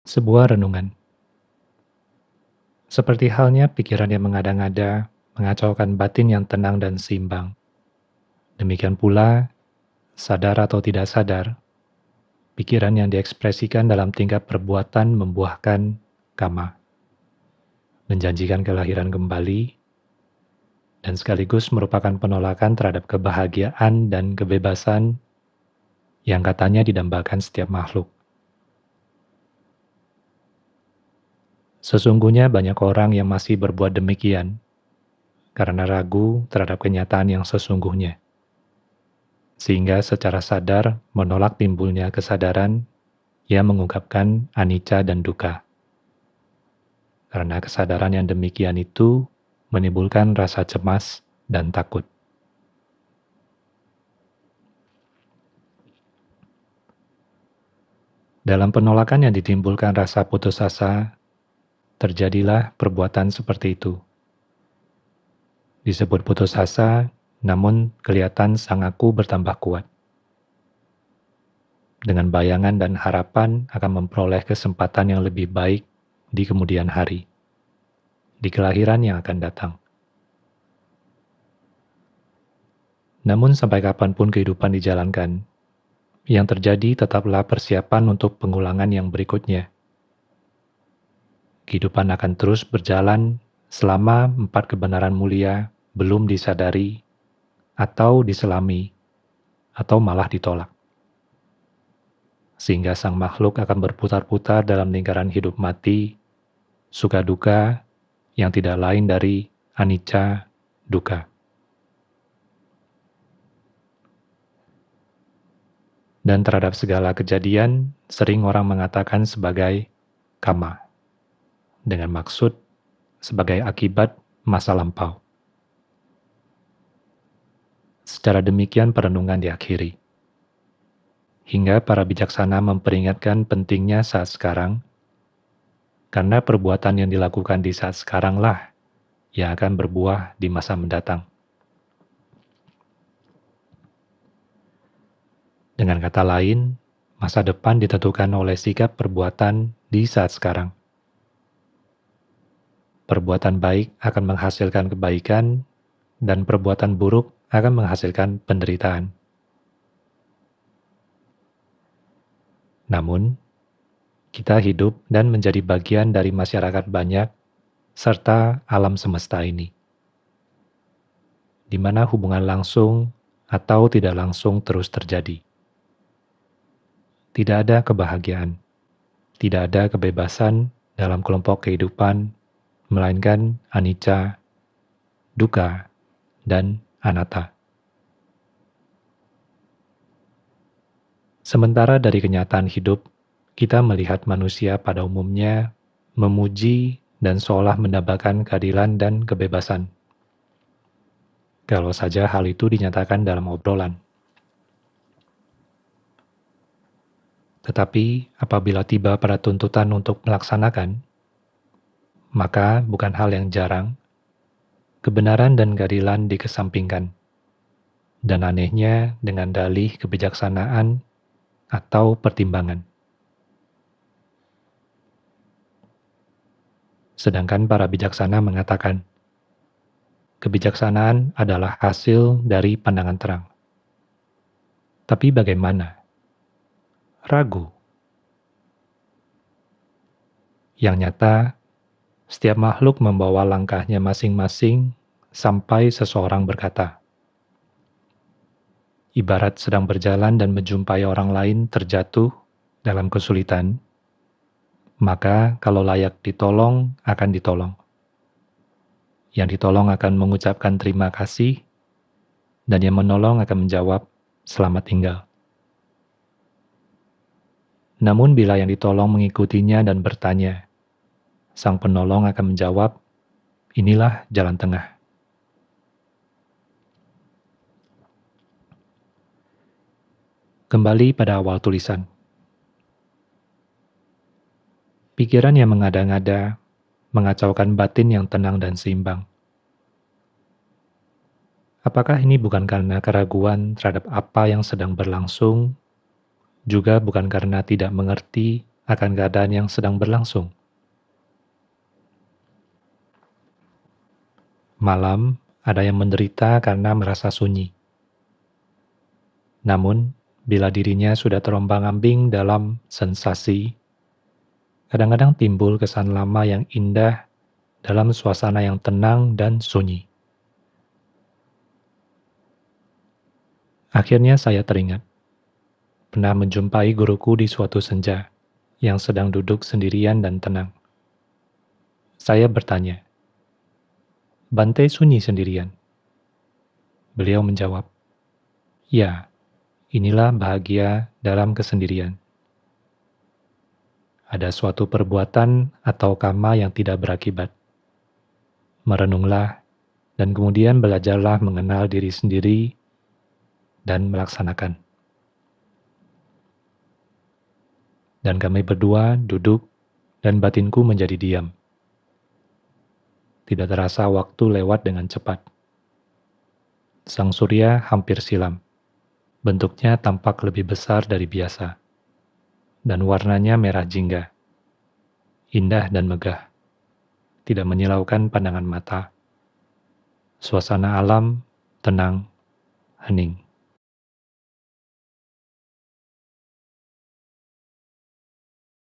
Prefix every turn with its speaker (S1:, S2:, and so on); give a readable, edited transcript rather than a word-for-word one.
S1: Sebuah renungan. Seperti halnya pikiran yang mengada-ngada, mengacaukan batin yang tenang dan seimbang. Demikian pula, sadar atau tidak sadar, pikiran yang diekspresikan dalam tingkah perbuatan membuahkan kama, menjanjikan kelahiran kembali, dan sekaligus merupakan penolakan terhadap kebahagiaan dan kebebasan yang katanya didambakan setiap makhluk. Sesungguhnya banyak orang yang masih berbuat demikian karena ragu terhadap kenyataan yang sesungguhnya, sehingga secara sadar menolak timbulnya kesadaran yang mengungkapkan anicca dan dukkha. Karena kesadaran yang demikian itu menimbulkan rasa cemas dan takut. Dalam penolakan yang ditimbulkan rasa putus asa, terjadilah perbuatan seperti itu. Disebut putus asa, namun kelihatan sang aku bertambah kuat. Dengan bayangan dan harapan akan memperoleh kesempatan yang lebih baik di kemudian hari, di kelahiran yang akan datang. Namun sampai kapanpun kehidupan dijalankan, yang terjadi tetaplah persiapan untuk pengulangan yang berikutnya. Kehidupan akan terus berjalan selama 4 kebenaran mulia belum disadari, atau diselami, atau malah ditolak. Sehingga sang makhluk akan berputar-putar dalam lingkaran hidup mati, suka duka yang tidak lain dari anicca, dukkha. Dan terhadap segala kejadian, sering orang mengatakan sebagai kama, dengan maksud sebagai akibat masa lampau. Secara demikian perenungan diakhiri. Hingga para bijaksana memperingatkan pentingnya saat sekarang, karena perbuatan yang dilakukan di saat sekaranglah yang akan berbuah di masa mendatang. Dengan kata lain, masa depan ditentukan oleh sikap perbuatan di saat sekarang. Perbuatan baik akan menghasilkan kebaikan, dan perbuatan buruk akan menghasilkan penderitaan. Namun, kita hidup dan menjadi bagian dari masyarakat banyak serta alam semesta ini, di mana hubungan langsung atau tidak langsung terus terjadi. Tidak ada kebahagiaan, tidak ada kebebasan dalam kelompok kehidupan, melainkan anicca, dukkha, dan anatta. Sementara dari kenyataan hidup, kita melihat manusia pada umumnya memuji dan seolah mendambakan keadilan dan kebebasan. Kalau saja hal itu dinyatakan dalam obrolan. Tetapi apabila tiba pada tuntutan untuk melaksanakan, maka bukan hal yang jarang, kebenaran dan keadilan dikesampingkan. Dan anehnya dengan dalih kebijaksanaan atau pertimbangan. Sedangkan para bijaksana mengatakan, kebijaksanaan adalah hasil dari pandangan terang. Tapi bagaimana? Ragu. Yang nyata, setiap makhluk membawa langkahnya masing-masing sampai seseorang berkata, ibarat sedang berjalan dan menjumpai orang lain terjatuh dalam kesulitan, maka kalau layak ditolong akan ditolong. Yang ditolong akan mengucapkan terima kasih, dan yang menolong akan menjawab selamat tinggal. Namun bila yang ditolong mengikutinya dan bertanya, sang penolong akan menjawab, inilah jalan tengah. Kembali pada awal tulisan. Pikiran yang mengada-ngada, mengacaukan batin yang tenang dan seimbang. Apakah ini bukan karena keraguan terhadap apa yang sedang berlangsung, juga bukan karena tidak mengerti akan keadaan yang sedang berlangsung. Malam, ada yang menderita karena merasa sunyi. Namun, bila dirinya sudah terombang-ambing dalam sensasi, kadang-kadang timbul kesan lama yang indah dalam suasana yang tenang dan sunyi. Akhirnya saya teringat, pernah menjumpai guruku di suatu senja yang sedang duduk sendirian dan tenang. Saya bertanya, "Bante sunyi sendirian?" Beliau menjawab, "Ya, inilah bahagia dalam kesendirian. Ada suatu perbuatan atau karma yang tidak berakibat. Merenunglah dan kemudian belajarlah mengenal diri sendiri dan melaksanakan." Dan kami berdua duduk dan batinku menjadi diam. Tidak terasa waktu lewat dengan cepat. Sang surya hampir silam. Bentuknya tampak lebih besar dari biasa. Dan warnanya merah jingga. Indah dan megah. Tidak menyilaukan pandangan mata. Suasana alam tenang, hening.